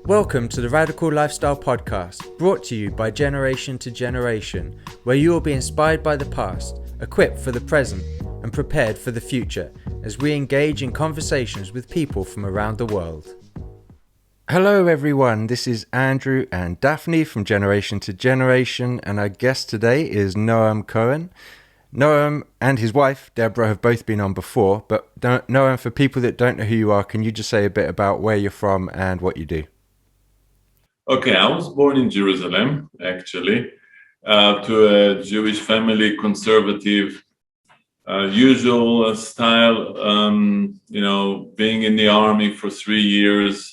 Welcome to the Radical Lifestyle Podcast, brought to you by Generation to Generation, where you will be inspired by the past, equipped for the present, and prepared for the future as we engage in conversations with people from around the world. Hello everyone, this is Andrew and Daphne from Generation to Generation, and our guest today is Noam Cohen. Noam and his wife, Deborah, have both been on before, but Noam, for people that don't know who you are, can you just say a bit about where you're from and what you do? Okay, I was born in Jerusalem, actually, to a Jewish family, conservative, usual style, being in the army for 3 years.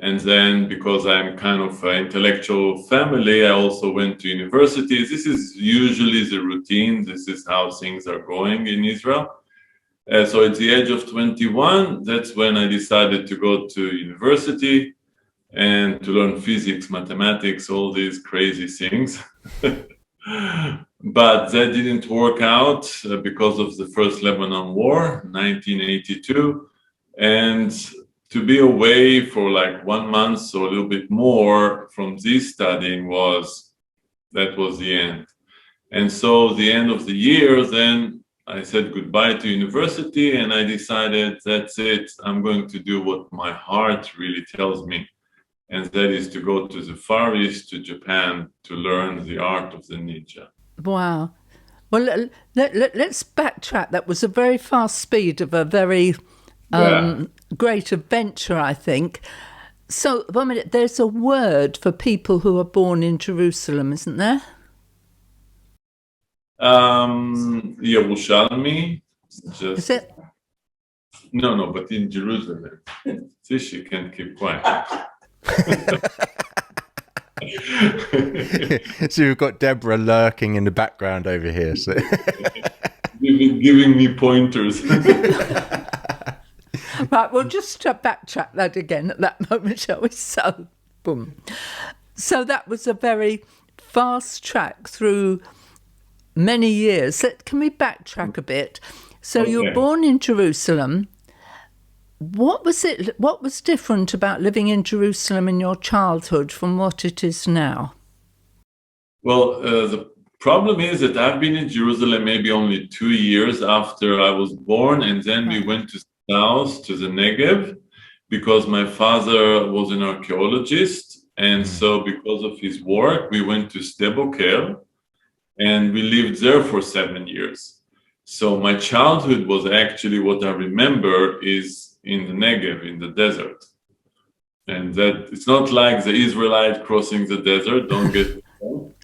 And then because I'm kind of an intellectual family, I also went to university. This is usually the routine. This is how things are going in Israel. So at the age of 21, that's when I decided to go to university and to learn physics, mathematics, all these crazy things. But that didn't work out because of the First Lebanon War, 1982. And to be away for like 1 month or a little bit more from this studying was the end. And so the end of the year, then I said goodbye to university and I decided that's it. I'm going to do what my heart really tells me. And that is to go to the Far East, to Japan, to learn the art of the ninja. Wow. Well, let's backtrack. That was a very fast speed of a very great adventure, I think. So, 1 minute, there's a word for people who are born in Jerusalem, isn't there? Yerushalmi. Is it? No, but in Jerusalem. See, she can't keep quiet. So we've got Deborah lurking in the background over here. So giving me pointers. Right, we'll just backtrack that again at that moment, shall we? So, boom. So that was a very fast track through many years. So can we backtrack a bit? So Okay. You're born in Jerusalem. What was different about living in Jerusalem in your childhood from what it is now? Well, the problem is that I've been in Jerusalem maybe only 2 years after I was born, and then we went to south to the Negev because my father was an archaeologist, and so because of his work, we went to Sde Boker, and we lived there for 7 years. So my childhood was actually, what I remember is in the Negev, in the desert. And that it's not like the Israelite crossing the desert, don't get me wrong.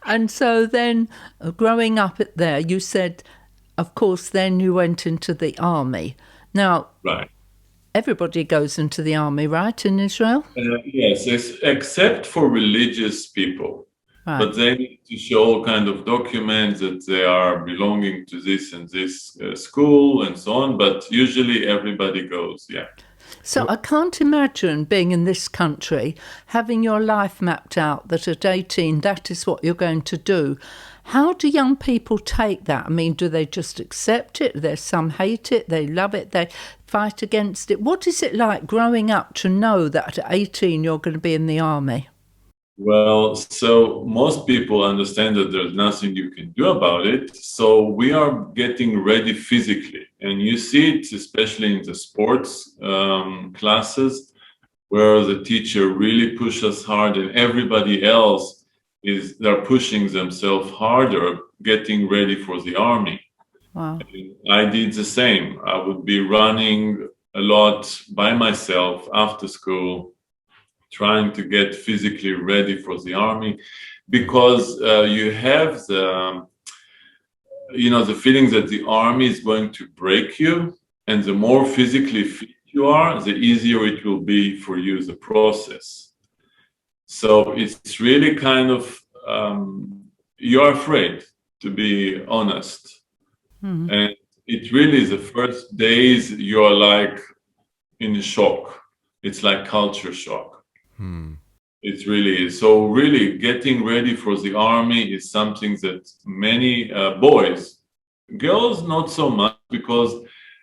And so then growing up there, you said, of course, then you went into the army. Now, Right. Everybody goes into the army, right, in Israel? Yes, except for religious people. Right. But they need to show kind of documents that they are belonging to this and this school and so on. But usually everybody goes, yeah. So I can't imagine being in this country, having your life mapped out that at 18, that is what you're going to do. How do young people take that? I mean, do they just accept it? There's some hate it, they love it, they fight against it. What is it like growing up to know that at 18 you're going to be in the army? Well, so most people understand that there's nothing you can do about it. So we are getting ready physically. And you see it especially in the sports classes where the teacher really pushes hard and everybody else they're pushing themselves harder, getting ready for the army. Wow. I did the same. I would be running a lot by myself after school, trying to get physically ready for the army, because you have the feeling that the army is going to break you, and the more physically fit you are, the easier it will be for you, the process. So it's really kind of, you're afraid, to be honest. Mm-hmm. And it really, the first days, you're like in shock. It's like culture shock. It really is. So really getting ready for the army is something that many boys, girls not so much, because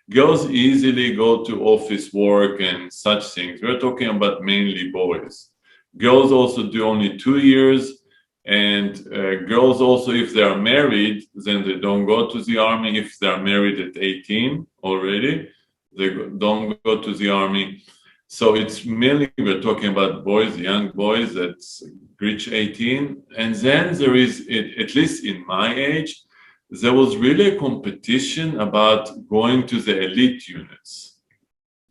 Girls easily go to office work and such things. We're talking about mainly boys. Girls also do only 2 years, and girls also, if they are married, then they don't go to the army. If they are married at 18 already, they don't go to the army. So it's mainly, we're talking about boys, young boys that reach 18. And then there is, at least in my age, there was really a competition about going to the elite units,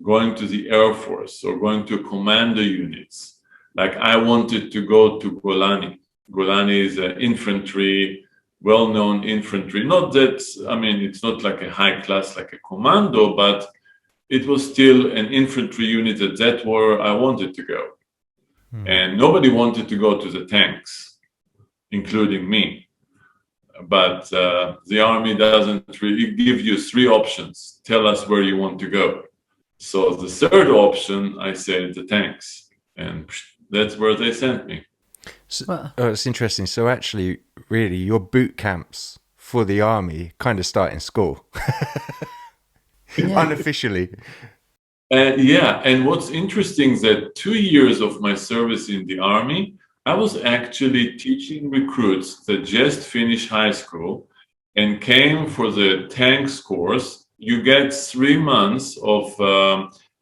going to the Air Force or going to commando units. Like I wanted to go to Golani. Golani is an infantry, well-known infantry. Not that, I mean, it's not like a high class, like a commando, but it was still an infantry unit that's where I wanted to go. And nobody wanted to go to the tanks, including me. But the army doesn't really give you 3 options. Tell us where you want to go. So the third option, I said the tanks. And that's where they sent me. So, it's interesting. So actually, really, your boot camps for the army kind of start in school. Unofficially. Yeah, and what's interesting is that 2 years of my service in the army, I was actually teaching recruits that just finished high school and came for the tanks course. You get 3 months of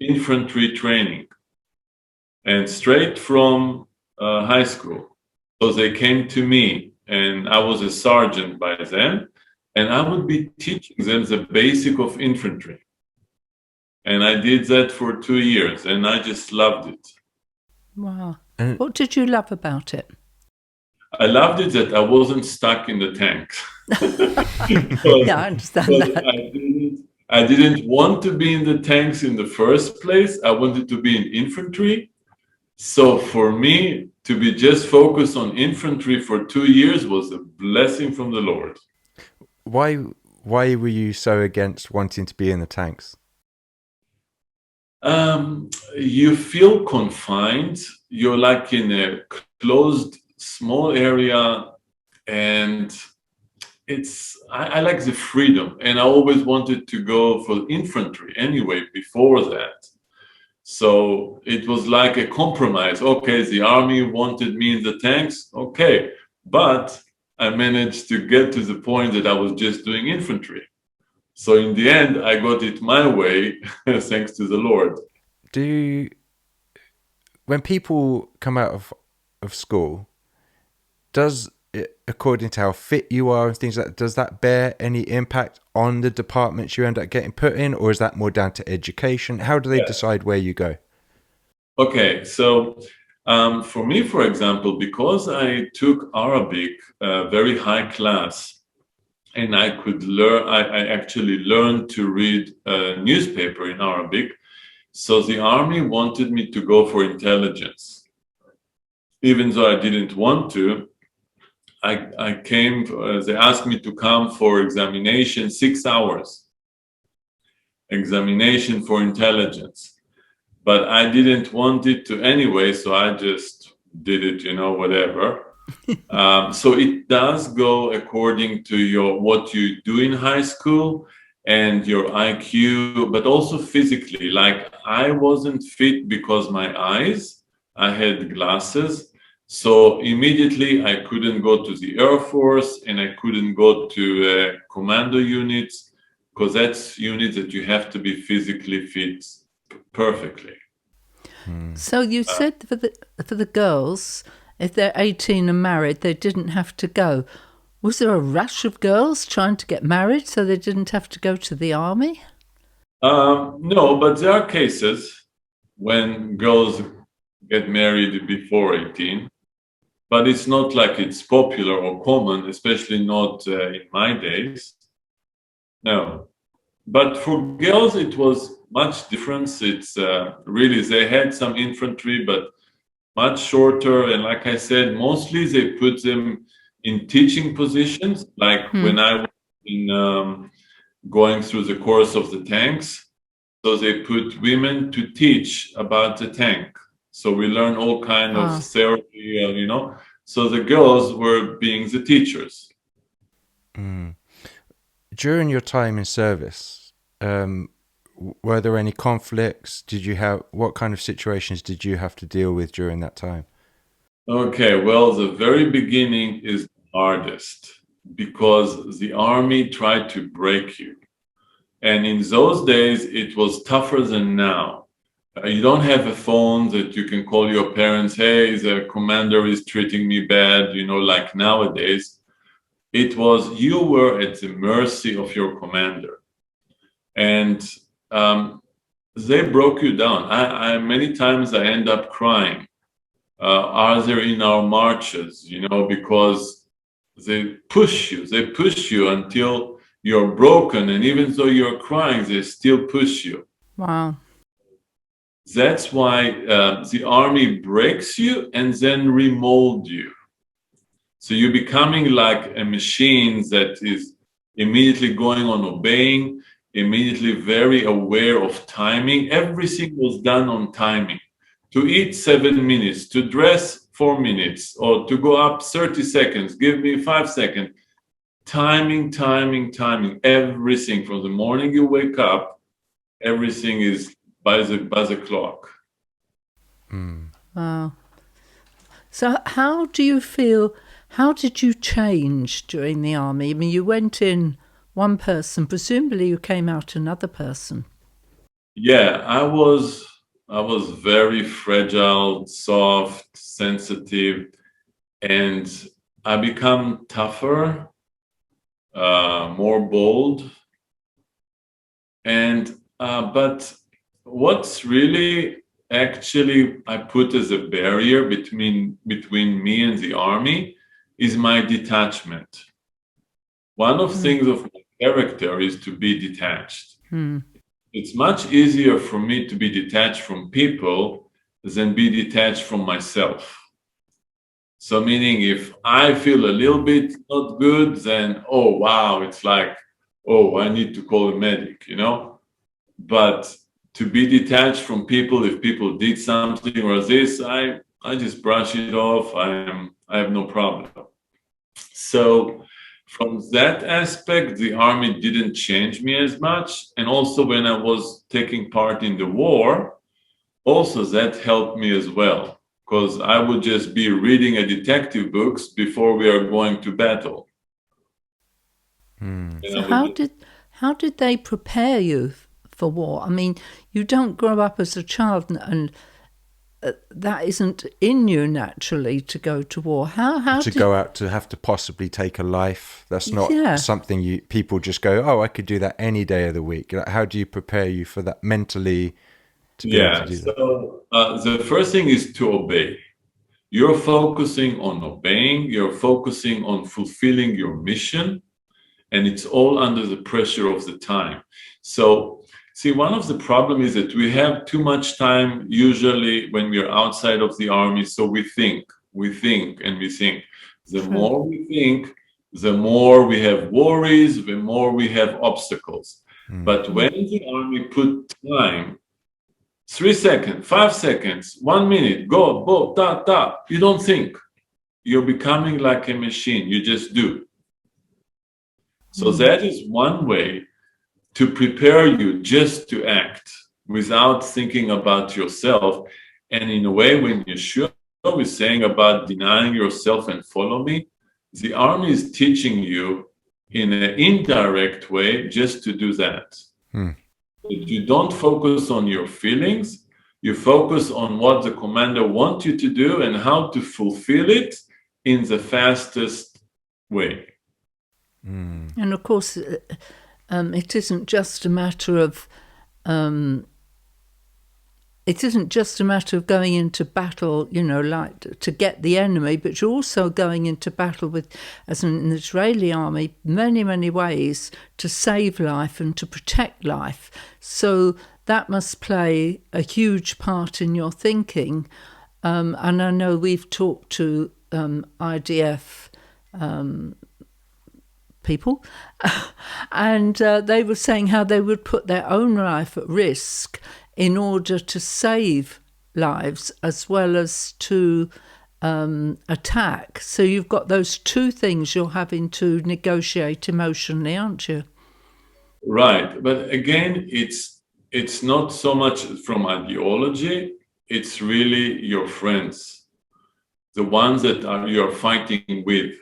infantry training, and straight from high school. So they came to me, and I was a sergeant by then, and I would be teaching them the basic of infantry. And I did that for 2 years, and I just loved it. Wow. What did you love about it? I loved it that I wasn't stuck in the tanks. Yeah, I understand that. I didn't want to be in the tanks in the first place. I wanted to be in infantry. So for me, to be just focused on infantry for 2 years was a blessing from the Lord. Why were you so against wanting to be in the tanks? You feel confined. You're like in a closed, small area, and I like the freedom, and I always wanted to go for infantry anyway before that. So it was like a compromise. Okay, the army wanted me in the tanks. Okay, but I managed to get to the point that I was just doing infantry. So in the end, I got it my way, thanks to the Lord. When people come out of school, does it, according to how fit you are and things like that, does that bear any impact on the departments you end up getting put in, or is that more down to education? How do they decide where you go? Okay, so for me, for example, because I took Arabic, very high class, and I could learn, I actually learned to read a newspaper in Arabic. So the army wanted me to go for intelligence. Even though I didn't want to, I came, they asked me to come for examination, 6 hours. Examination for intelligence. But I didn't want it to anyway, so I just did it, whatever. So it does go according to what you do in high school and your IQ, but also physically. Like I wasn't fit because my eyes, I had glasses. So immediately I couldn't go to the Air Force and I couldn't go to commando units, because that's units that you have to be physically fit perfectly. So you said for the girls, if they're 18 and married, they didn't have to go. Was there a rush of girls trying to get married so they didn't have to go to the army? No, but there are cases when girls get married before 18, but it's not like it's popular or common, especially not in my days. No. But for girls, it was much different. It's really, they had some infantry, but much shorter. And like I said, mostly they put them in teaching positions. Like when I was in going through the course of the tanks, so they put women to teach about the tank. So we learn all kind of theory, So the girls were being the teachers. During your time in service, were there any conflicts? What kind of situations did you have to deal with during that time? Okay, well, the very beginning is hardest because the army tried to break you. And in those days, it was tougher than now. You don't have a phone that you can call your parents, hey, the commander is treating me bad, like nowadays. It was you were at the mercy of your commander. And they broke you down. I many times I end up crying. Are there in our marches, because they push you until you're broken. And even though you're crying, they still push you. Wow. That's why the army breaks you and then remold you. So you're becoming like a machine that is immediately going on obeying, immediately very aware of timing. Everything was done on timing. To eat 7 minutes, to dress 4 minutes, or to go up 30 seconds, give me 5 seconds. Timing, everything from the morning you wake up, everything is by the clock. Wow. So how do you feel, how did you change during the army? I mean, you went in one person, presumably you came out another person. Yeah, I was very fragile, soft, sensitive, and I become tougher, more bold. And but what's really actually I put as a barrier between me and the army is my detachment. One of things of my character is to be detached. It's much easier for me to be detached from people than be detached from myself. So meaning if I feel a little bit not good, then, oh, wow, it's like, oh, I need to call a medic, But to be detached from people, if people did something or this, I just brush it off. I have no problem. So from that aspect, the army didn't change me as much. And also when I was taking part in the war, also that helped me as well, because I would just be reading a detective books before we are going to battle. So how did they prepare you for war? I mean, you don't grow up as a child and that isn't in you naturally to go to war. How to go out to have to possibly take a life? That's not something people just go, oh, I could do that any day of the week. How do you prepare you for that mentally to be able to do that? So the first thing is to obey. You're focusing on obeying. You're focusing on fulfilling your mission, and it's all under the pressure of the time. So see, one of the problems is that we have too much time usually when we're outside of the army. So we think. The more we think, the more we have worries, the more we have obstacles. But when the army put time, 3 seconds, 5 seconds, 1 minute, go, you don't think. You're becoming like a machine. You just do. So that is one way to prepare you just to act without thinking about yourself. And in a way, when Yeshua is saying about denying yourself and follow me, the army is teaching you in an indirect way just to do that. You don't focus on your feelings. You focus on what the commander wants you to do and how to fulfill it in the fastest way. And of course, it isn't just a matter of going into battle, like to get the enemy, but you're also going into battle with, as in the Israeli army, many, many ways to save life and to protect life. So that must play a huge part in your thinking. And I know we've talked to IDF people, and they were saying how they would put their own life at risk in order to save lives as well as to attack. So you've got those two things you're having to negotiate emotionally, aren't you? Right. But again, it's it's not so much from ideology, it's really your friends, the ones that you're fighting with.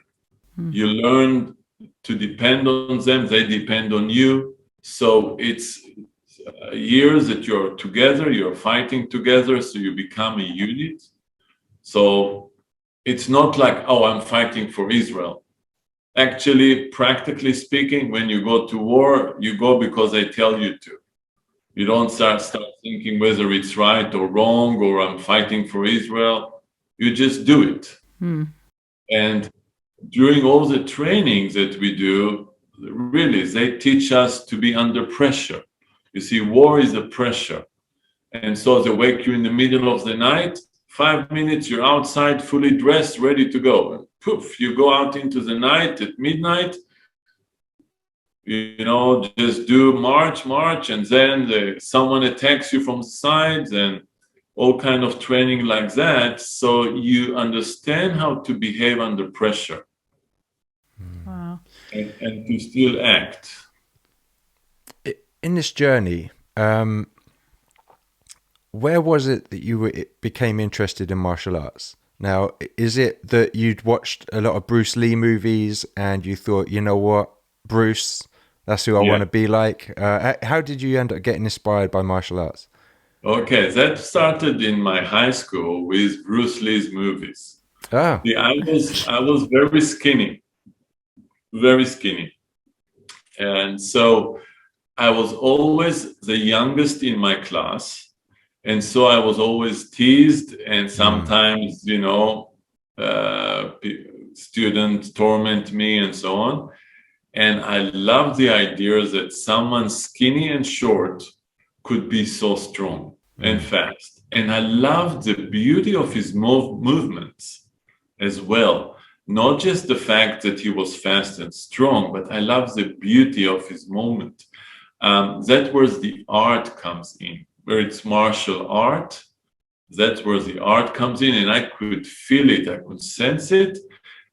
You learn to depend on them, they depend on you. So it's years that you're together, you're fighting together, so you become a unit. So it's not like, oh, I'm fighting for Israel. Actually, practically speaking, when you go to war, you go because they tell you to. You don't start thinking whether it's right or wrong, or I'm fighting for Israel. You just do it. And during all the trainings that we do, really, they teach us to be under pressure. You see, war is a pressure. And so they wake you in the middle of the night, 5 minutes, you're outside, fully dressed, ready to go. And poof, you go out into the night at midnight, just do march, and then someone attacks you from the sides and all kind of training like that. So you understand how to behave under pressure. Wow. And to still act. In this journey, where was it that you became interested in martial arts? Now, is it that you'd watched a lot of Bruce Lee movies and you thought, you know what, Bruce, that's who I want to be like? How did you end up getting inspired by martial arts? Okay, that started in my high school with Bruce Lee's movies. Oh. See, I was very skinny, and so I was always the youngest in my class. And so I was always teased, and sometimes, students torment me and so on. And I love the idea that someone skinny and short could be so strong and fast. And I love the beauty of his movements as well. Not just the fact that he was fast and strong, but I love the beauty of his movement. That's where the art comes in. Where it's martial art, that's where the art comes in, and I could feel it, I could sense it,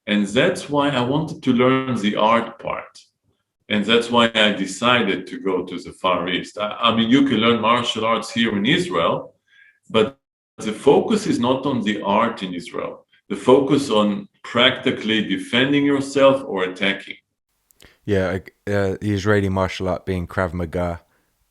and that's why I wanted to learn the art part, and that's why I decided to go to the Far East. I mean, you can learn martial arts here in Israel, but the focus is not on the art in Israel. The focus on practically defending yourself or attacking. Yeah, the Israeli martial art being Krav Maga.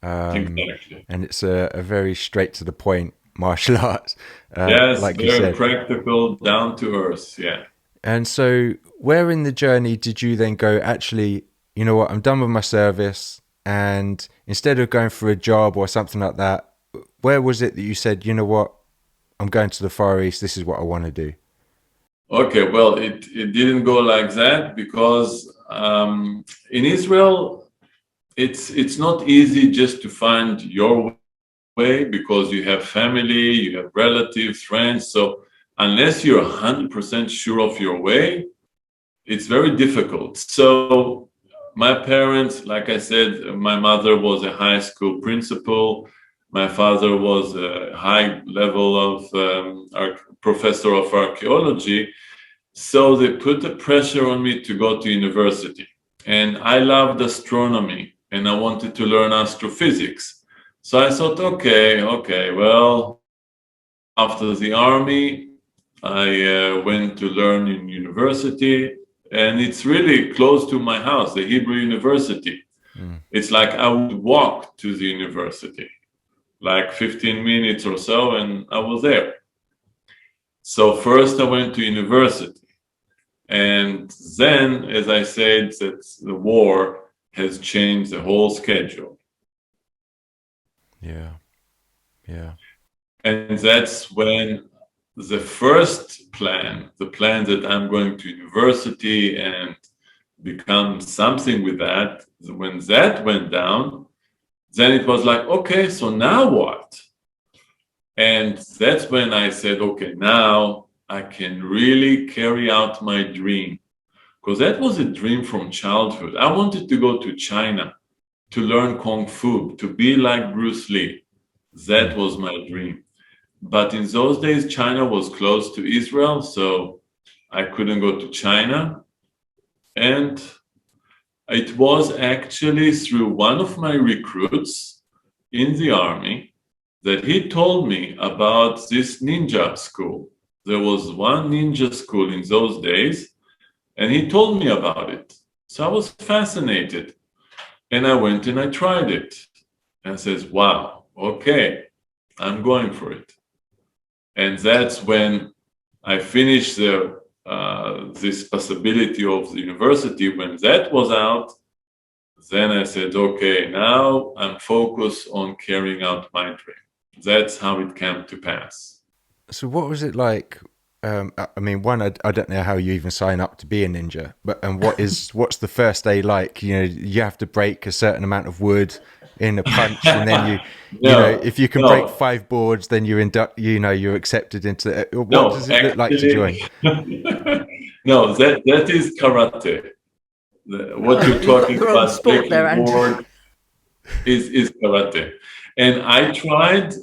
Exactly. And it's a very straight to the point martial arts. Yes, like very you said. Practical, down to earth, yeah. And so where in the journey did you then go, actually, you know what, I'm done with my service, and instead of going for a job or something like that, where was it that you said, you know what, I'm going to the Far East, this is what I want to do? Okay, well, it didn't go like that because in Israel, it's not easy just to find your way because you have family, you have relatives, friends. So unless you're 100% sure of your way, it's very difficult. So my parents, like I said, my mother was a high school principal. My father was a high level of professor of archaeology. So they put the pressure on me to go to university. And I loved astronomy. And I wanted to learn astrophysics. So I thought, okay, well, after the army, I went to learn in university, and it's really close to my house, the Hebrew University. It's like I would walk to the university, like 15 minutes or so, and I was there. So first I went to university. And then, as I said, that the war has changed the whole schedule. Yeah. And that's when the first plan, the plan that I'm going to university and become something with that, when that went down, then it was like, okay, so now what? And that's when I said, okay, now I can really carry out my dream. Because that was a dream from childhood. I wanted to go to China to learn Kung Fu, to be like Bruce Lee. That was my dream. But in those days, China was close to Israel, so I couldn't go to China. And it was actually through one of my recruits in the army that he told me about this ninja school. There was one ninja school in those days, and he told me about it. So I was fascinated. And I went and I tried it. And says, wow, okay, I'm going for it. And that's when I finished this possibility of the university. When that was out, then I said, okay, now I'm focused on carrying out my dream. That's how it came to pass. So what was it like? I mean, one, I don't know how you even sign up to be a ninja, and what's the first day like? You know, you have to break a certain amount of wood in a punch, and then if you can break 5 boards, then you're you're accepted into. What does it look like to join? No, that is karate. What you're talking about, breaking board, is karate. And I tried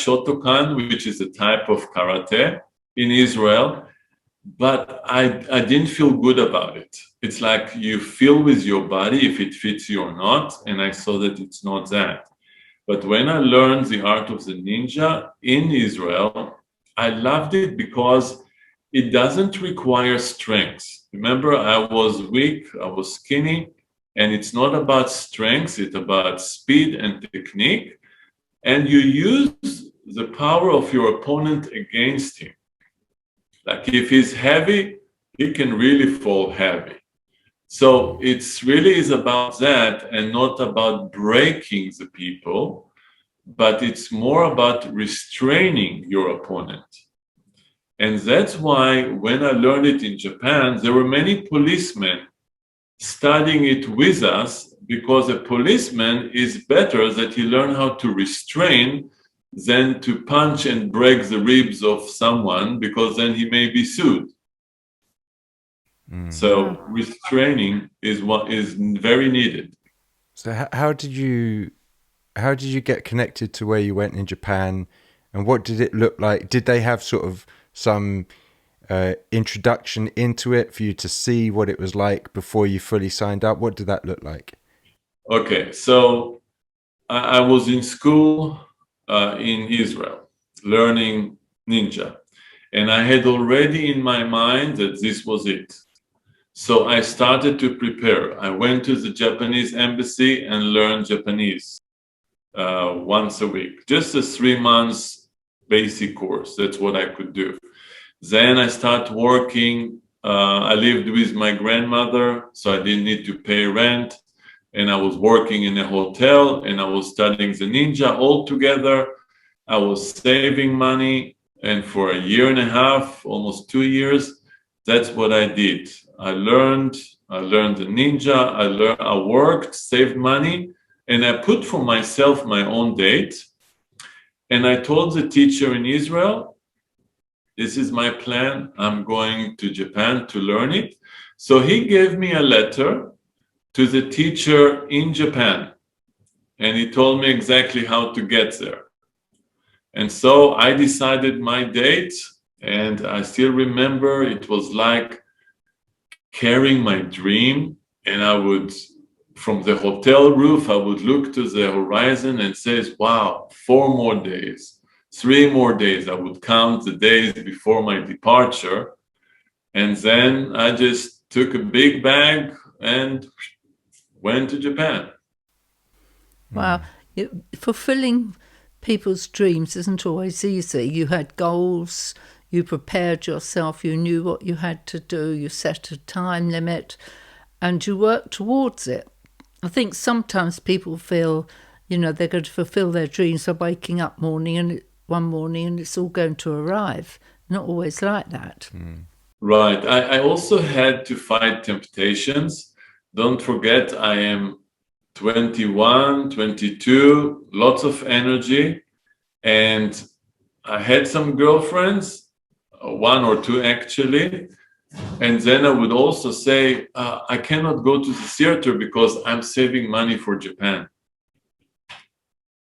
Shotokan, which is a type of karate in Israel, but I didn't feel good about it. It's like you feel with your body if it fits you or not, and I saw that it's not that. But when I learned the art of the ninja in Israel, I loved it because it doesn't require strength. Remember, I was weak, I was skinny, and it's not about strength, it's about speed and technique. And you use the power of your opponent against him. Like if he's heavy, he can really fall heavy. So it's really is about that and not about breaking the people, but it's more about restraining your opponent. And that's why when I learned it in Japan, there were many policemen studying it with us, because a policeman is better that he learn how to restrain than to punch and break the ribs of someone, because then he may be sued. So restraining is what is very needed. So how did you get connected to where you went in Japan, and what did it look like? Did they have sort of some introduction into it for you to see what it was like before you fully signed up? What did that look like? Okay, so I was in school in Israel learning ninja, and I had already in my mind that this was it. So I started to prepare. I went to the Japanese embassy and learned Japanese once a week, just a 3 months basic course. That's what I could do. Then I started working. I lived with my grandmother, so I didn't need to pay rent. And I was working in a hotel, and I was studying the ninja all together. I was saving money, and for a year and a half, almost 2 years, that's what I did. I learned the ninja. I worked, saved money, and I put for myself my own date. And I told the teacher in Israel, this is my plan. I'm going to Japan to learn it. So he gave me a letter to the teacher in Japan, and he told me exactly how to get there. And so I decided my date, and I still remember it was like carrying my dream, and I would, from the hotel roof, I would look to the horizon and say, wow, 4 more days, 3 more days. I would count the days before my departure. And then I just took a big bag and went to Japan. Wow. Fulfilling people's dreams isn't always easy. You had goals, you prepared yourself, you knew what you had to do, you set a time limit, and you worked towards it. I think sometimes people feel, they're going to fulfill their dreams by waking up one morning and it's all going to arrive. Not always like that. Right. I also had to fight temptations. Don't forget, I am 21, 22, lots of energy. And I had some girlfriends, 1 or 2 actually. And then I would also say, I cannot go to the theater because I'm saving money for Japan.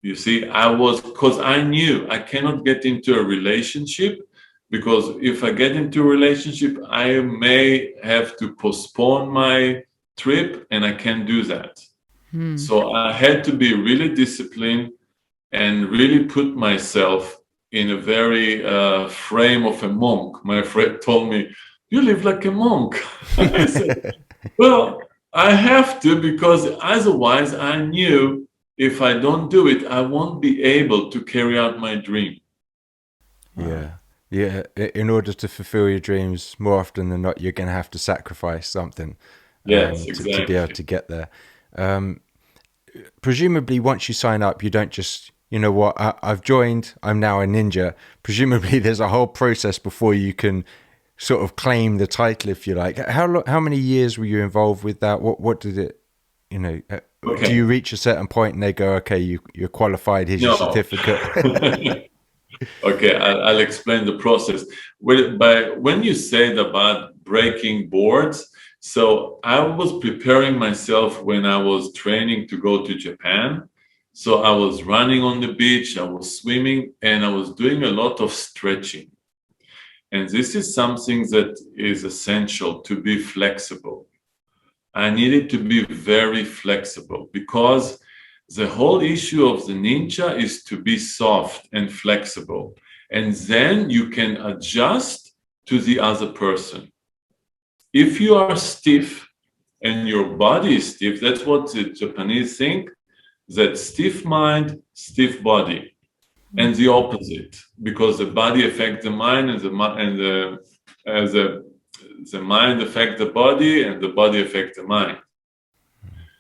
You see, because I knew I cannot get into a relationship, because if I get into a relationship, I may have to postpone my trip, and I can't do that. So I had to be really disciplined and really put myself in a very frame of a monk. My friend told me, "You live like a monk." I said, "Well, I have to, because otherwise I knew if I don't do it, I won't be able to carry out my dream." Yeah. Yeah. In order to fulfill your dreams, more often than not, you're going to have to sacrifice something Yes, to be able exactly. to get there. Presumably, once you sign up, you don't just, you know what, I've joined, I'm now a ninja. Presumably, there's a whole process before you can sort of claim the title, if you like. How many years were you involved with that? What did it, you know, do you Okay. reach a certain point and they go, okay, you're qualified, here's your No. certificate? Okay, I'll explain the process. When you said about breaking boards, so I was preparing myself when I was training to go to Japan. So I was running on the beach, I was swimming, and I was doing a lot of stretching. And this is something that is essential, to be flexible. I needed to be very flexible, because the whole issue of the ninja is to be soft and flexible. And then you can adjust to the other person. If you are stiff and your body is stiff, that's what the Japanese think, that stiff mind, stiff body, and the opposite, because the body affects the mind, and the mind affects the body, and the body affects the mind.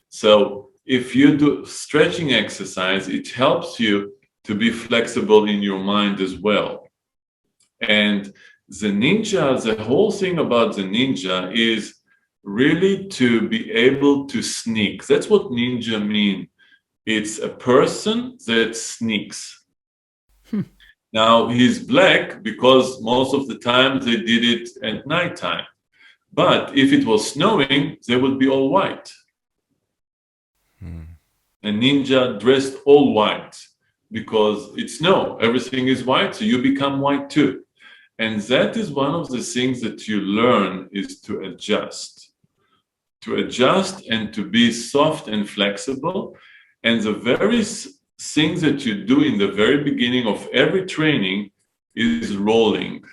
So if you do stretching exercise, it helps you to be flexible in your mind as well. And the ninja, the whole thing about the ninja is really to be able to sneak. That's what ninja mean. It's a person that sneaks. Now, he's black because most of the time they did it at nighttime. But if it was snowing, they would be all white. A ninja dressed all white because it's snow. Everything is white, so you become white too. And that is one of the things that you learn, is to adjust and to be soft and flexible. And the very thing that you do in the very beginning of every training is rolling.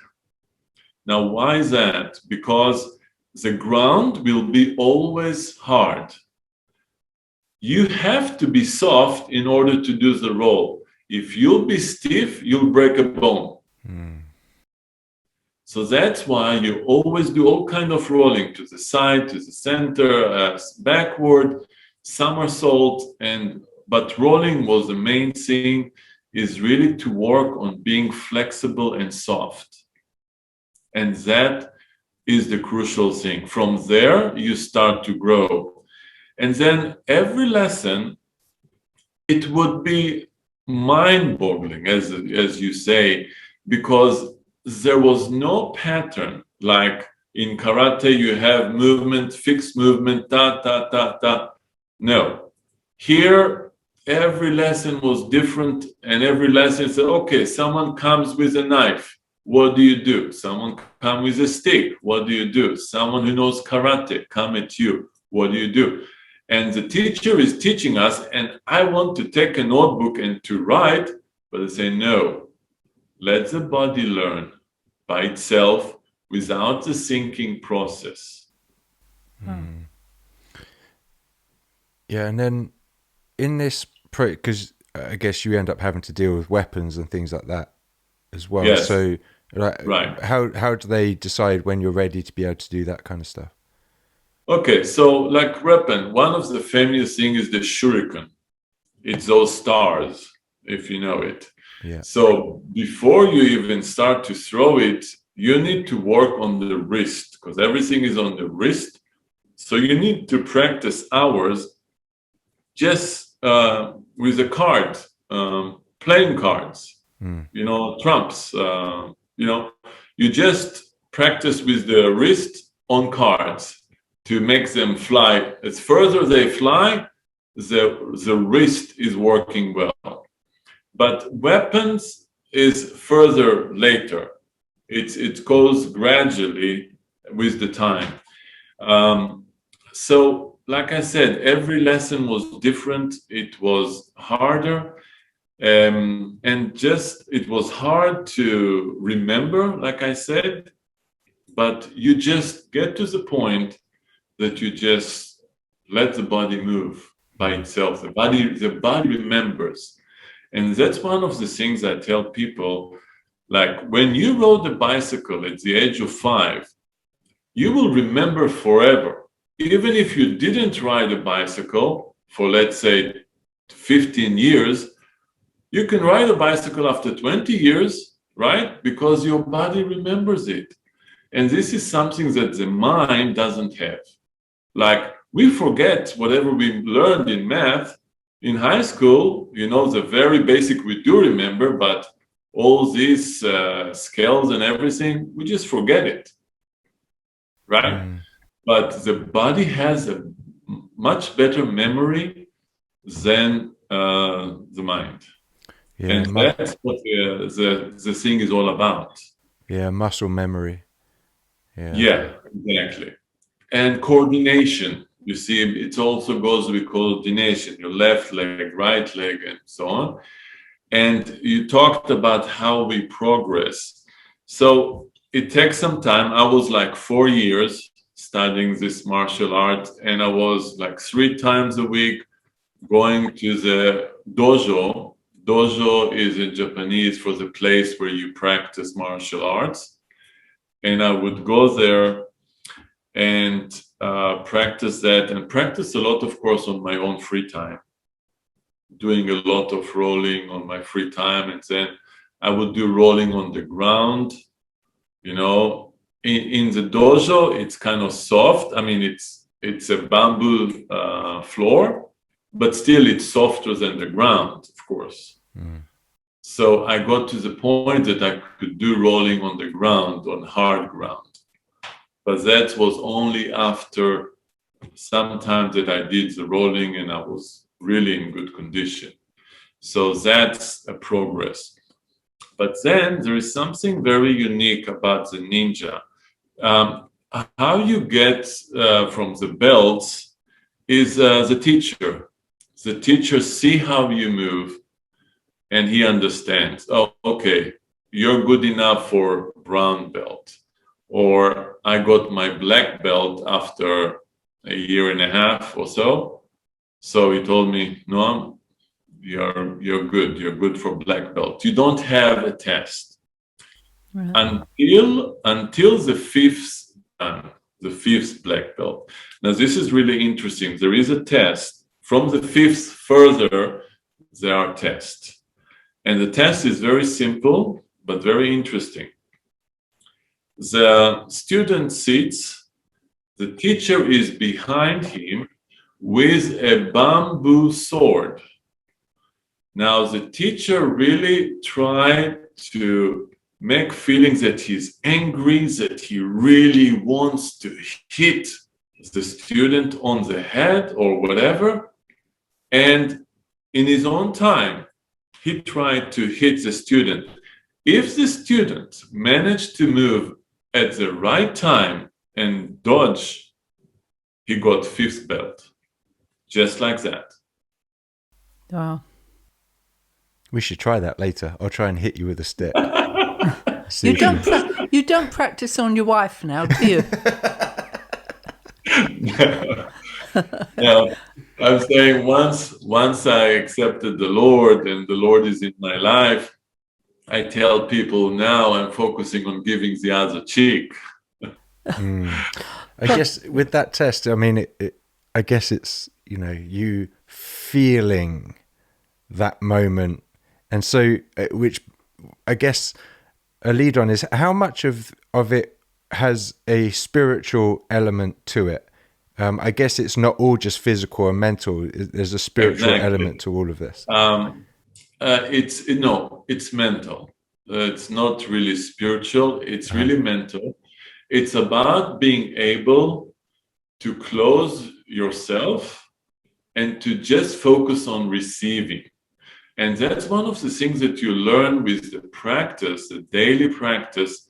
Now, why is that? Because the ground will be always hard. You have to be soft in order to do the roll. If you'll be stiff, you'll break a bone. So that's why you always do all kind of rolling, to the side, to the center, backward, somersault, but rolling was the main thing, is really to work on being flexible and soft. And that is the crucial thing. From there, you start to grow. And then every lesson, it would be mind-boggling, as you say, because there was no pattern. Like in karate, you have movement, fixed movement, ta, ta, ta, ta. No. Here, every lesson was different, and every lesson said, okay, someone comes with a knife. What do you do? Someone comes with a stick. What do you do? Someone who knows karate come at you. What do you do? And the teacher is teaching us, and I want to take a notebook and to write, but I say, no, let the body learn by itself without the thinking process. Yeah, and then in this, because I guess you end up having to deal with weapons and things like that as well. Yes. So, Right. How do they decide when you're ready to be able to do that kind of stuff? Okay, so like weapon, one of the famous things is the shuriken. It's those stars, if you know it. Yeah. So before you even start to throw it, you need to work on the wrist, because everything is on the wrist. So you need to practice hours just with the card, playing cards, trumps. You just practice with the wrist on cards to make them fly. As further they fly, the wrist is working well. But weapons is further later. It goes gradually with the time. So like I said, every lesson was different. It was harder. And just it was hard to remember, like I said, but you just get to the point that you just let the body move by itself. The body remembers. And that's one of the things I tell people. Like when you rode the bicycle at the age of 5, you will remember forever. Even if you didn't ride a bicycle for, let's say, 15 years, you can ride a bicycle after 20 years, right? Because your body remembers it. And this is something that the mind doesn't have. Like we forget whatever we learned in math in high school, the very basic we do remember, but all these scales and everything, we just forget it, right? But the body has a much better memory than the mind. Yeah, And that's what the thing is all about. Yeah, muscle memory. Yeah, exactly. And coordination. You see, it also goes with coordination, your left leg, right leg, and so on. And you talked about how we progress. So it takes some time. I was like 4 years studying this martial art, and I was like 3 times a week going to the dojo. Dojo is in Japanese for the place where you practice martial arts. And I would go there and practice that, and practice a lot, of course, on my own free time, doing a lot of rolling on my free time. And then I would do rolling on the ground. In the dojo, it's kind of soft. I mean, it's a bamboo floor, but still it's softer than the ground, of course. So I got to the point that I could do rolling on the ground, on hard ground. But that was only after some time that I did the rolling and I was really in good condition. So that's a progress. But then there is something very unique about the ninja. How you get from the belts is the teacher. The teacher see how you move and he understands. Oh, okay, you're good enough for brown belt. Or I got my black belt after a year and a half or so. So he told me, Noam, you're good. You're good for black belt. You don't have a test. Right. Until the fifth dan, the fifth black belt. Now this is really interesting. There is a test. From the fifth further, there are tests. And the test is very simple, but very interesting. The student sits, the teacher is behind him with a bamboo sword. Now, the teacher really tried to make feelings that he's angry, that he really wants to hit the student on the head or whatever. And in his own time, he tried to hit the student. If the student managed to move at the right time and dodge, he got fifth belt. Just like that. Wow. We should try that later. I'll try and hit you with a stick. You don't practice on your wife now, do you? No, I'm saying once I accepted the Lord and the Lord is in my life, I tell people now I'm focusing on giving the other cheek. I guess with that test, I mean, I guess it's, you feeling that moment. And so, which I guess a lead on is how much of it has a spiritual element to it. I guess it's not all just physical and mental. There's a spiritual element to all of this. It's mental. It's not really spiritual. It's really mental. It's about being able to close yourself and to just focus on receiving. And that's one of the things that you learn with the practice, the daily practice,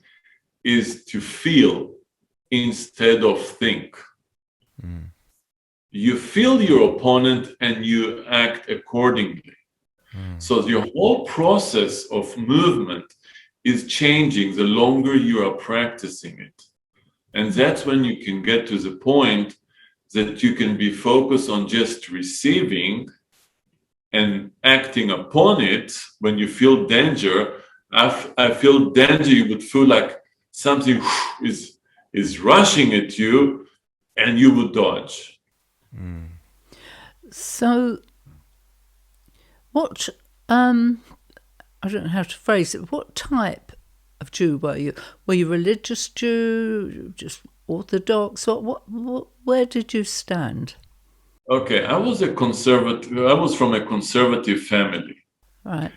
is to feel instead of think. you feel your opponent and you act accordingly. So your whole process of movement is changing the longer you are practicing it. And that's when you can get to the point that you can be focused on just receiving and acting upon it. When you feel danger, I feel danger, you would feel like something is rushing at you and you would dodge. So, what, I don't know how to phrase it, what type of Jew were you? Were you religious Jew, just Orthodox? Where did you stand? Okay, I was from a conservative family. Right.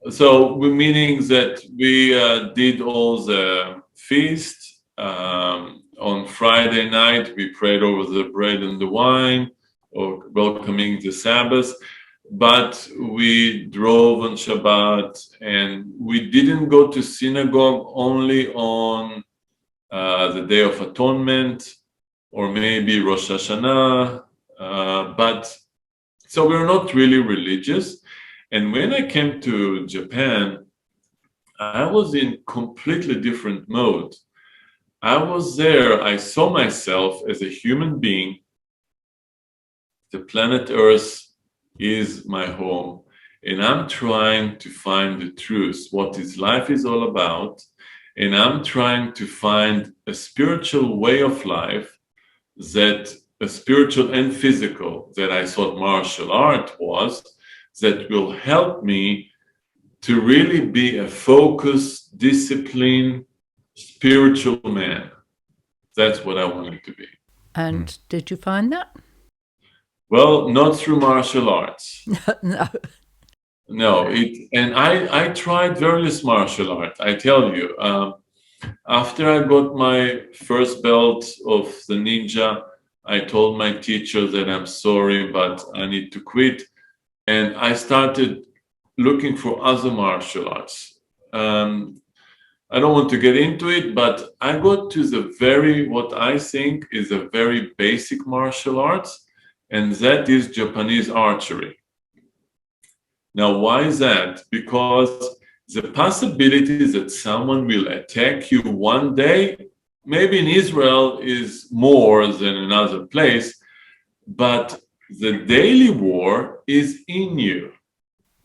So, meaning that we did all the feast. On Friday night, we prayed over the bread and the wine, or welcoming the Sabbath. But we drove on Shabbat, and we didn't go to synagogue only on the Day of Atonement, or maybe Rosh Hashanah. But so we're not really religious. And when I came to Japan, I was in completely different mode. I was there, I saw myself as a human being. The planet Earth is my home, and I'm trying to find the truth, what is life is all about, and I'm trying to find a spiritual way of life, that a spiritual and physical, that I thought martial art was, that will help me to really be a focused, disciplined, spiritual man. That's what I wanted to be. And did you find that? Well, not through martial arts. No. No, and I tried various martial arts. I tell you, after I got my first belt of the ninja, I told my teacher that I'm sorry, but I need to quit. And I started looking for other martial arts. I don't want to get into it, but I got to what I think is a very basic martial arts, and that is Japanese archery. Now, why is that? Because the possibility that someone will attack you one day, maybe in Israel, is more than another place, but the daily war is in you.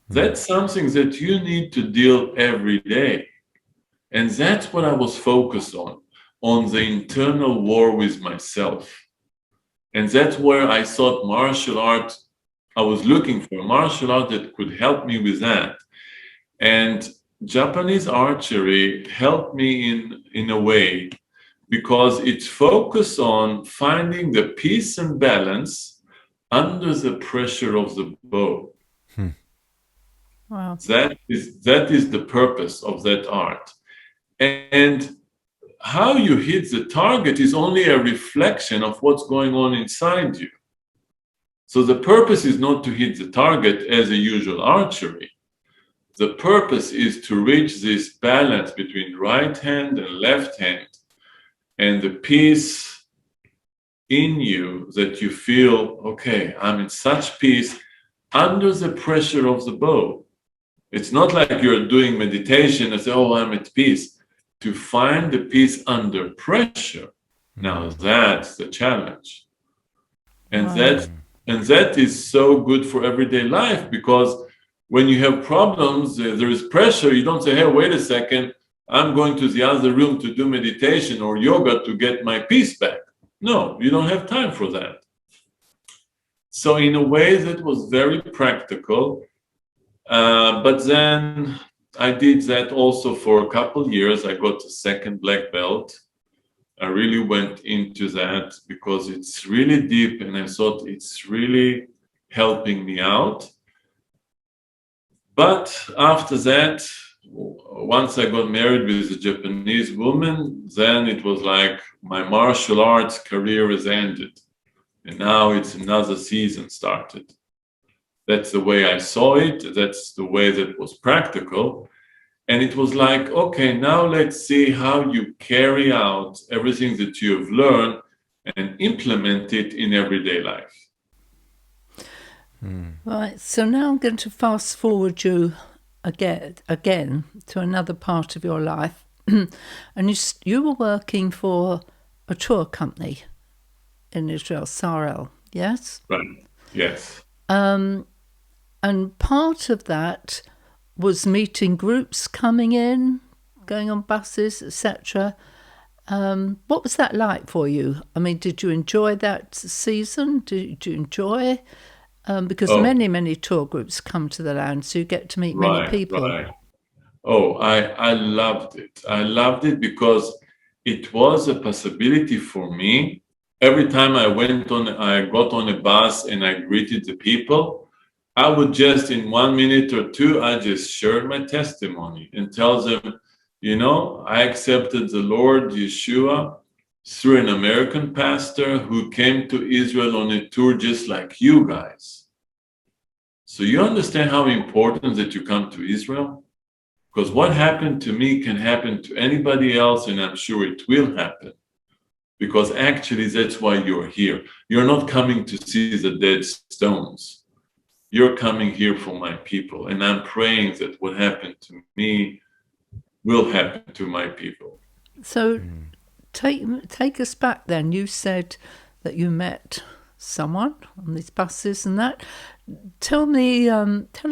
That's something that you need to deal every day. And that's what I was focused on the internal war with myself. And that's where I thought martial art, I was looking for a martial art that could help me with that. And Japanese archery helped me in a way, because it's focused on finding the peace and balance under the pressure of the bow. Wow. That is the purpose of that art. And how you hit the target is only a reflection of what's going on inside you. So the purpose is not to hit the target as a usual archery. The purpose is to reach this balance between right hand and left hand, and the peace in you that you feel, okay, I'm in such peace under the pressure of the bow. It's not like you're doing meditation and say, oh, I'm at peace. To find the peace under pressure, now that's the challenge. And that is so good for everyday life, because when you have problems, there is pressure. You don't say, hey, wait a second, I'm going to the other room to do meditation or yoga to get my peace back. No, you don't have time for that. So in a way that was very practical, but then I did that also for a couple of years. I got a second black belt. I really went into that because it's really deep, and I thought it's really helping me out. But after that, once I got married with a Japanese woman, then it was like my martial arts career has ended. And now it's another season started. That's the way I saw it. That's the way that was practical. And it was like, okay, now let's see how you carry out everything that you have learned and implement it in everyday life. Right, so now I'm going to fast forward you again to another part of your life. And you were working for a tour company in Israel, Sarel, yes? Right. Yes. And part of that was meeting groups coming in, going on buses, etc. What was that like for you? I mean, did you enjoy that season? Did you enjoy? Because many tour groups come to the land, so you get to meet many people. Right. Oh, I loved it. I loved it because it was a possibility for me. Every time I got on a bus and I greeted the people, I would just in 1 minute or two, I just share my testimony and tell them, I accepted the Lord Yeshua through an American pastor who came to Israel on a tour just like you guys. So you understand how important that you come to Israel? Because what happened to me can happen to anybody else, and I'm sure it will happen. Because actually, that's why you're here. You're not coming to see the dead stones. You're coming here for my people. And I'm praying that what happened to me will happen to my people. So take us back then. You said that you met someone on these buses and that. Tell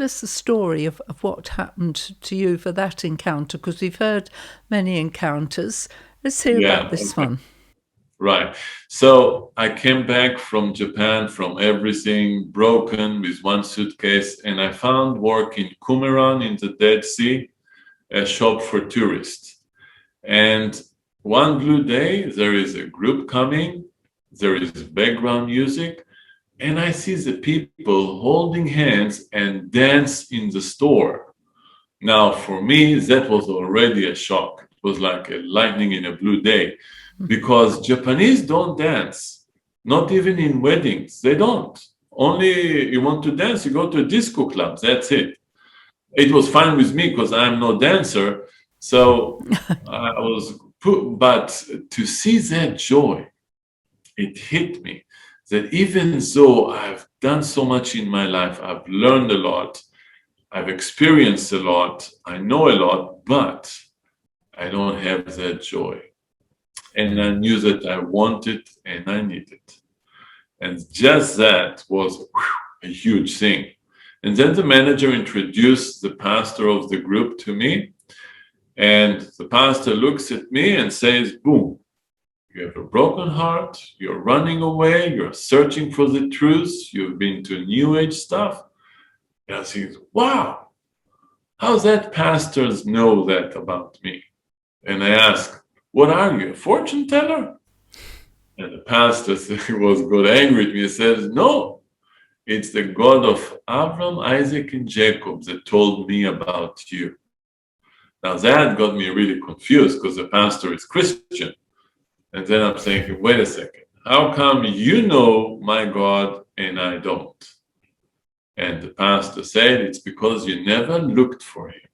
us the story of what happened to you for that encounter, because we've heard many encounters. Let's hear about this one. Right. So I came back from Japan from everything broken with one suitcase, and I found work in Qumran in the Dead Sea, a shop for tourists. And one blue day, there is a group coming, there is background music, and I see the people holding hands and dance in the store. Now, for me, that was already a shock. It was like a lightning in a blue day, because Japanese don't dance, not even in weddings. They don't. Only you want to dance, you go to a disco club. That's it. It was fine with me because I'm no dancer. So but to see that joy, it hit me. That even though I've done so much in my life, I've learned a lot, I've experienced a lot, I know a lot, but I don't have that joy. And I knew that I wanted and I needed. And just that was a huge thing. And then the manager introduced the pastor of the group to me. And the pastor looks at me and says, boom. You have a broken heart, you're running away, you're searching for the truth, you've been to New Age stuff. And I think, wow, how's that pastors know that about me? And I ask, what are you, a fortune teller? And the pastor got angry at me and says, no, it's the God of Abraham, Isaac, and Jacob that told me about you. Now that got me really confused because the pastor is Christian. And then I'm thinking, wait a second, how come you know my God and I don't? And the pastor said, it's because you never looked for him.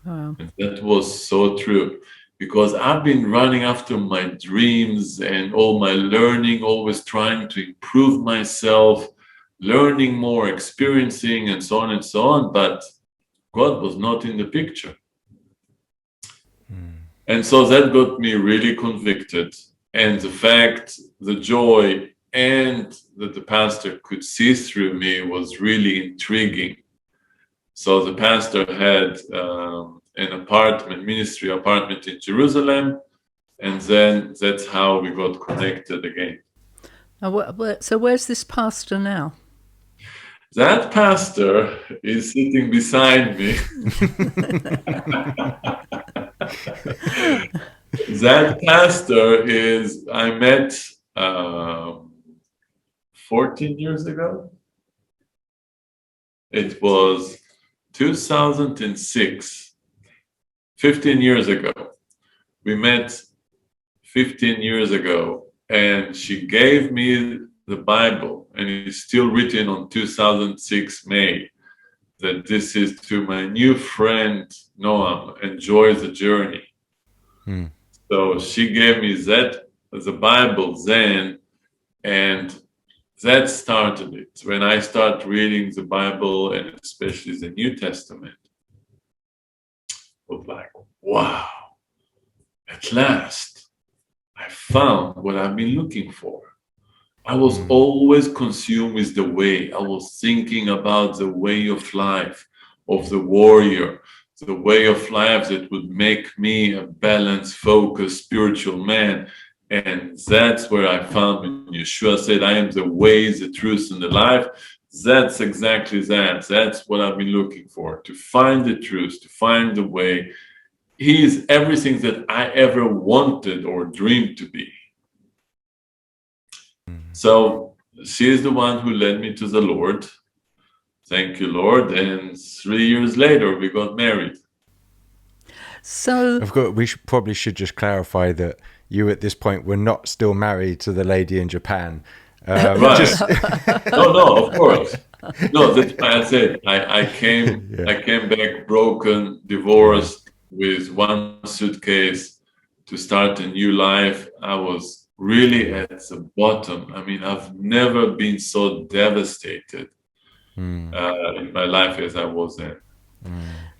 Wow. And that was so true, because I've been running after my dreams and all my learning, always trying to improve myself, learning more, experiencing, and so on, but God was not in the picture. And so that got me really convicted. And the fact, the joy, and that the pastor could see through me was really intriguing. So the pastor had an ministry apartment in Jerusalem, and then that's how we got connected again. So where's this pastor now? That pastor is sitting beside me. That pastor I met 14 years ago. It was 2006, 15 years ago. We met 15 years ago, and she gave me the Bible, and it's still written on 2006 May, that this is to my new friend, Noam, enjoy the journey. So she gave me the Bible then And that started it. When I start reading the Bible, and especially the New Testament, I was like, wow, at last, I found what I've been looking for. I was always consumed with the way. I was thinking about the way of life of the warrior, the way of life that would make me a balanced, focused, spiritual man. And that's where I found when Yeshua said, I am the way, the truth, and the life. That's exactly that. That's what I've been looking for, to find the truth, to find the way. He is everything that I ever wanted or dreamed to be. So she is the one who led me to the Lord. Thank you, Lord. And 3 years later, we got married. So We probably should just clarify that you at this point were not still married to the lady in Japan. Right. No, of course. No, that's why I said I came back broken, divorced, with one suitcase to start a new life. I was really at the bottom. I mean, I've never been so devastated in my life as I was then.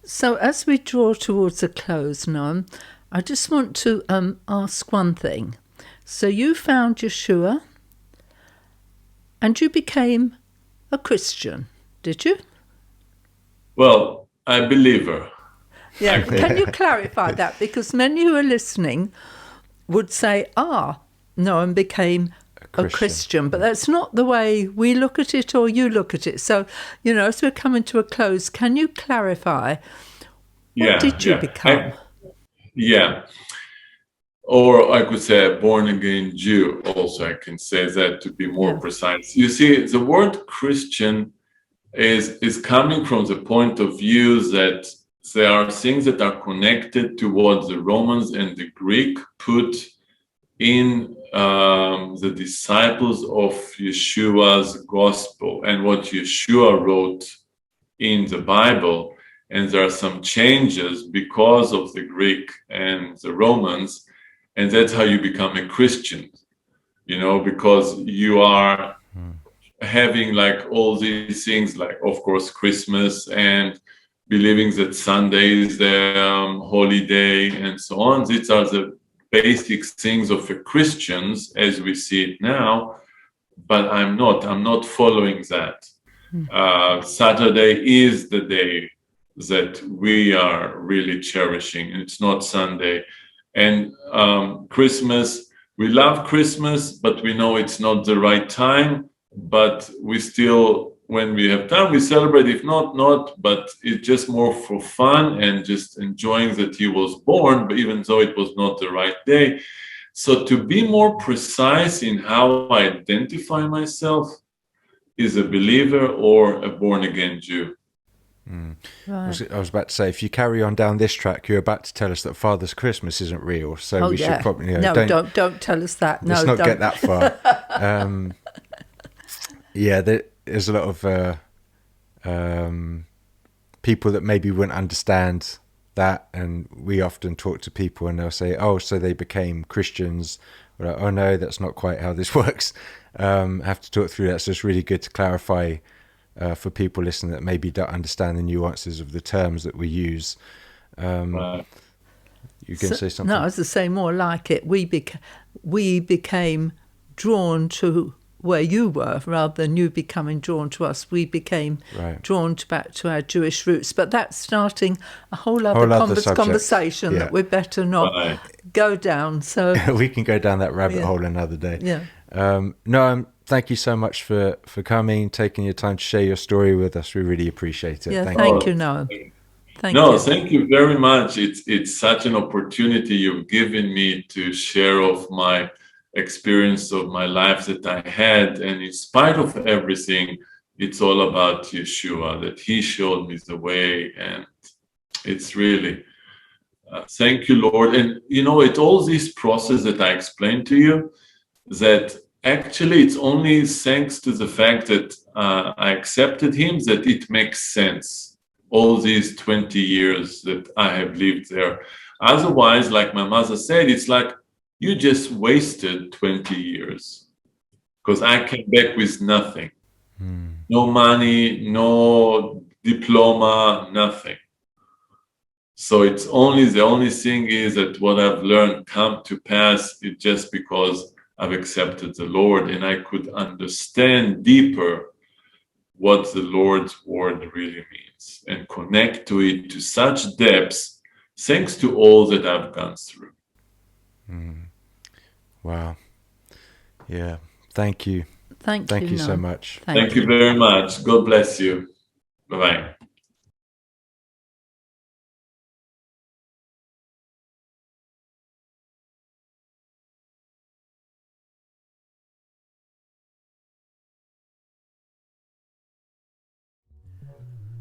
So as we draw towards a close, Noam, I just want to ask one thing. So you found Yeshua and you became a Christian, did you? Well, I believe her. Yeah. Can you clarify that? Because many who are listening would say, Noam became a Christian, but that's not the way we look at it or you look at it. So, as we're coming to a close, can you clarify what did you become? Or I could say a born-again Jew also. I can say that to be more precise. You see, the word Christian is coming from the point of view that there are things that are connected to what the Romans and the Greek put in the disciples of Yeshua's gospel and what Yeshua wrote in the Bible. And there are some changes because of the Greek and the Romans. And that's how you become a Christian, because you are having like all these things, like, of course, Christmas and believing that Sunday is the holy day and so on. These are the basic things of a Christians as we see it now, but I'm not following that. Saturday is the day that we are really cherishing, and it's not Sunday. And Christmas, we love Christmas, but we know it's not the right time. But we still, when we have time, we celebrate. If not, but it's just more for fun and just enjoying that he was born, but even though it was not the right day. So to be more precise in how I identify myself is a believer or a born-again Jew. Right. I was about to say, if you carry on down this track, you're about to tell us that Father's Christmas isn't real. So we should probably don't tell us that. Let's not get that far. There's a lot of people that maybe wouldn't understand that, and we often talk to people and they'll say, "Oh, so they became Christians." We're like, "Oh no, that's not quite how this works." Have to talk through that. So it's really good to clarify. For people listening that maybe don't understand the nuances of the terms that we use. You can say something? No, I was to say more like it. We became drawn to where you were rather than you becoming drawn to us. We became drawn back to our Jewish roots. But that's starting a whole other conversation that we better not go down. So we can go down that rabbit hole another day. Yeah. No, thank you so much for coming, taking your time to share your story with us. We really appreciate it. Yeah, thank you, Noam. Thank you very much. It's such an opportunity you've given me to share of my experience of my life that I had. And in spite of everything, it's all about Yeshua, that he showed me the way. And it's really, thank you, Lord. And, it's all this process that I explained to you, that actually it's only thanks to the fact that I accepted him that it makes sense. All these 20 years that I have lived there. Otherwise, like my mother said, it's like you just wasted 20 years. because I came back with nothing. No money, no diploma, nothing. So it's only, the only thing is that what I've learned come to pass is just because I've accepted the Lord, and I could understand deeper what the Lord's word really means and connect to it to such depths, thanks to all that I've gone through. Wow. Yeah. Thank you. Thank you you so Noam. much. Thank you very much. God bless you. Bye-bye.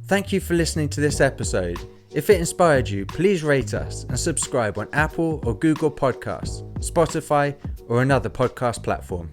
Thank you for listening to this episode. If it inspired you, please rate us and subscribe on Apple or Google Podcasts, Spotify, or another podcast platform.